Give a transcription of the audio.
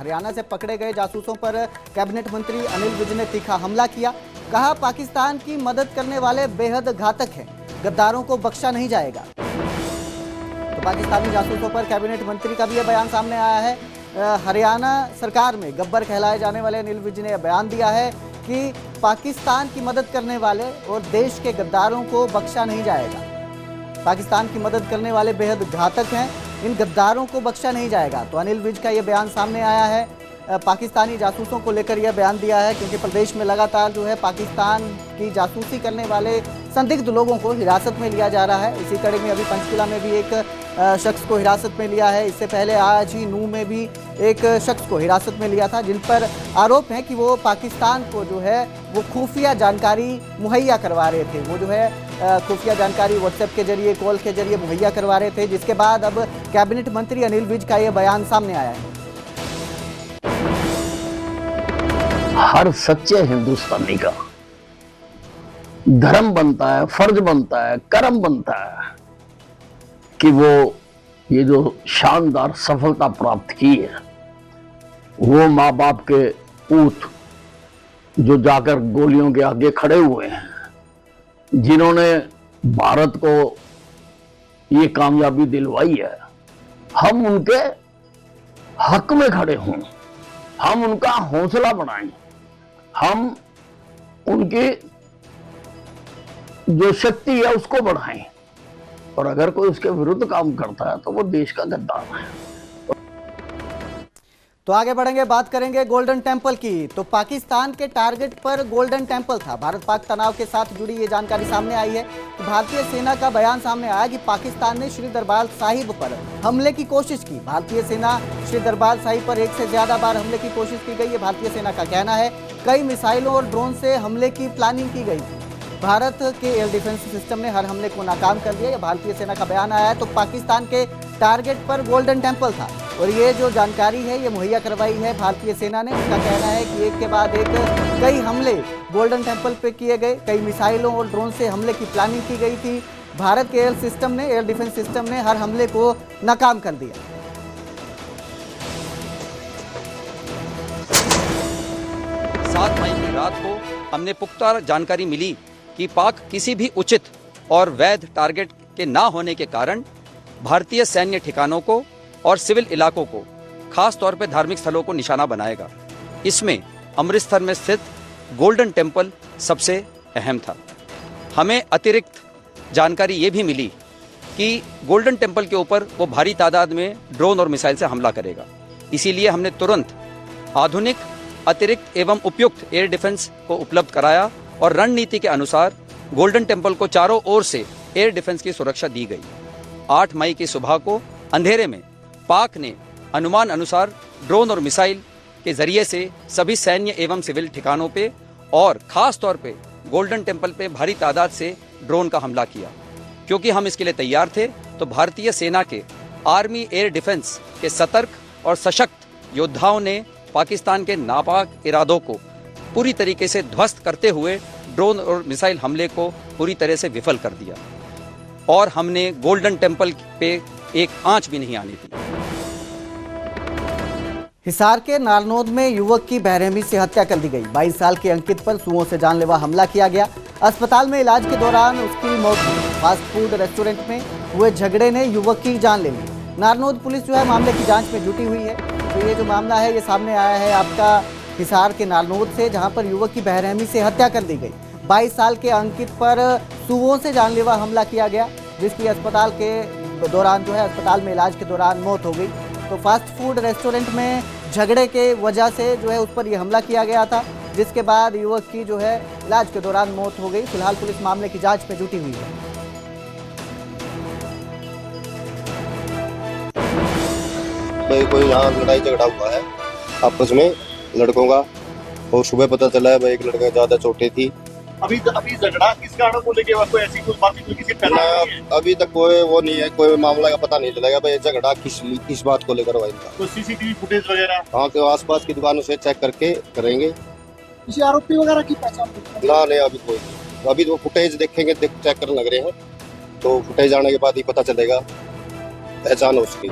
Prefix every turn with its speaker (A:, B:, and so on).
A: हरियाणा से पकड़े गए जासूसों पर कैबिनेट मंत्री अनिल विज ने तीखा हमला किया। कहा पाकिस्तान की मदद करने वाले बेहद घातक हैं, गद्दारों को बख्शा नहीं जाएगा। तो पाकिस्तानी जासूसों पर कैबिनेट मंत्री का भी यह बयान सामने आया है। हरियाणा सरकार में गब्बर कहलाए जाने वाले अनिल विज ने बयान दिया है कि पाकिस्तान की मदद करने वाले और देश के गद्दारों को बख्शा नहीं जाएगा। पाकिस्तान की मदद करने वाले बेहद घातक हैं, इन गद्दारों को बख्शा नहीं जाएगा। तो अनिल विज का यह बयान सामने आया है। पाकिस्तानी जासूसों को लेकर यह बयान दिया है क्योंकि प्रदेश में लगातार जो है पाकिस्तान की जासूसी करने वाले संदिग्ध लोगों को हिरासत में लिया जा रहा है। इसी कड़ी में अभी पंचकुला में भी एक शख्स को हिरासत में लिया है। इससे पहले आज ही नूह में भी एक शख्स को हिरासत में लिया था, जिन पर आरोप है कि वो पाकिस्तान को जो है वो खुफिया जानकारी मुहैया करवा रहे थे। वो जो है खुफिया जानकारी व्हाट्सएप के जरिए, कॉल के जरिए मुहैया करवा रहे थे, जिसके बाद अब कैबिनेट मंत्री अनिल विज का ये बयान सामने आया है।
B: हर सच्चे हिंदुस्तानी का धर्म बनता है, फर्ज बनता है, कर्म बनता है कि वो ये जो शानदार सफलता प्राप्त की है, वो माँ बाप के पूत जो जाकर गोलियों के आगे खड़े हुए हैं, जिन्होंने भारत को ये कामयाबी दिलवाई है, हम उनके हक में खड़े हों, हम उनका हौसला बढ़ाएं, हम उनकी जो शक्ति है उसको बढ़ाएं। और अगर कोई उसके विरुद्ध काम करता है तो वो देश का गद्दार है।
A: तो आगे बढ़ेंगे, बात करेंगे गोल्डन टेंपल की। तो पाकिस्तान के टारगेट पर गोल्डन टेंपल था। भारत पाक तनाव के साथ जुड़ी ये जानकारी सामने आई है। तो भारतीय सेना का बयान सामने आया कि पाकिस्तान ने श्री दरबार साहिब पर हमले की कोशिश की। भारतीय सेना श्री दरबार साहिब पर एक से ज्यादा बार हमले की कोशिश की गई है। भारतीय सेना का कहना है कई मिसाइलों और ड्रोन से हमले की प्लानिंग की गई थी। भारत के एयर डिफेंस सिस्टम ने हर हमले को नाकाम कर दिया। भारतीय सेना का बयान आया है। तो पाकिस्तान के टारगेट पर गोल्डन टेंपल था और ये जो जानकारी है ये मुहैया करवाई है भारतीय सेना ने। उसका कहना है कि एक के बाद एक कई हमले गोल्डन टेंपल पे किए गए, कई मिसाइलों और ड्रोन से हमले की प्लानिंग की गई थी। भारत के एयर डिफेंस सिस्टम ने हर हमले को नाकाम कर दिया।
C: 7 मई की रात को हमने पुख्ता जानकारी मिली कि पाक किसी भी उचित और वैध टारगेट के ना होने के कारण भारतीय सैन्य ठिकानों को और सिविल इलाकों को, खास तौर पर धार्मिक स्थलों को निशाना बनाएगा। इसमें अमृतसर में स्थित गोल्डन टेंपल सबसे अहम था। हमें अतिरिक्त जानकारी ये भी मिली कि गोल्डन टेंपल के ऊपर वो भारी तादाद में ड्रोन और मिसाइल से हमला करेगा। इसीलिए हमने तुरंत आधुनिक, अतिरिक्त एवं उपयुक्त एयर डिफेंस को उपलब्ध कराया और रणनीति के अनुसार गोल्डन टेंपल को चारों ओर से एयर डिफेंस की सुरक्षा दी गई। 8 मई की सुबह को अंधेरे में पाक ने अनुमान अनुसार ड्रोन और मिसाइल के जरिए से सभी सैन्य एवं सिविल ठिकानों पे और खास तौर पे गोल्डन टेंपल पे भारी तादाद से ड्रोन का हमला किया। क्योंकि हम इसके लिए तैयार थे, तो भारतीय सेना के आर्मी एयर डिफेंस के सतर्क और सशक्त योद्धाओं ने पाकिस्तान के नापाक इरादों को पूरी तरीके से ध्वस्त करते हुए ड्रोन और मिसाइल हमले को पूरी तरह से विफल कर दिया और हमने गोल्डन टेंपल पे एक आंच भी नहीं आने दी।
A: हिसार के नारनौद में युवक की बेरहमी से हत्या कर दी गई। 22 साल के अंकित पर सुओं से जानलेवा हमला किया गया। अस्पताल में इलाज के दौरान उसकी मौत हुई। फास्ट फूड रेस्टोरेंट में हुए झगड़े ने युवक की जान ले ली। नारनौद पुलिस जो है मामले की जांच में जुटी हुई है। तो ये जो मामला है ये सामने आया है आपका हिसार के नारनौद से, जहां पर युवक की बेरहमी से हत्या कर दी गई। 22 साल के अंकित पर सुओं से जानलेवा हमला किया गया, जिसकी अस्पताल के दौरान जो है अस्पताल में इलाज के दौरान मौत हो गई। तो फास्ट फूड रेस्टोरेंट में झगड़े के वजह से जो है उस पर यह हमला किया गया था, जिसके बाद युवक की जो है इलाज के दौरान मौत हो गई। फिलहाल पुलिस मामले की जांच में जुटी हुई है।
D: भाई कोई यहाँ लड़ाई झगड़ा हुआ है आपस में लड़कों का, और सुबह पता चला है भाई एक लड़का ज्यादा चोटें थी।
E: अभी झगड़ा किस कारण को लेके, कोई ऐसी कोई बात कोई किसी पहला
D: अभी तक कोई वो नहीं है, कोई मामला का पता नहीं चलेगा भाई झगड़ा किस बात को लेकर हुआ इनका।
E: तो सीसीटीवी फुटेज वगैरह
D: हाँ के आसपास की दुकानों से चेक करके करेंगे।
E: किसी आरोपी वगैरह की पहचान
D: ना नहीं अभी कोई, अभी तो फुटेज देखेंगे, चेक करने लग रहे हैं, तो फुटेज आने के बाद ही पता चलेगा पहचान उसकी।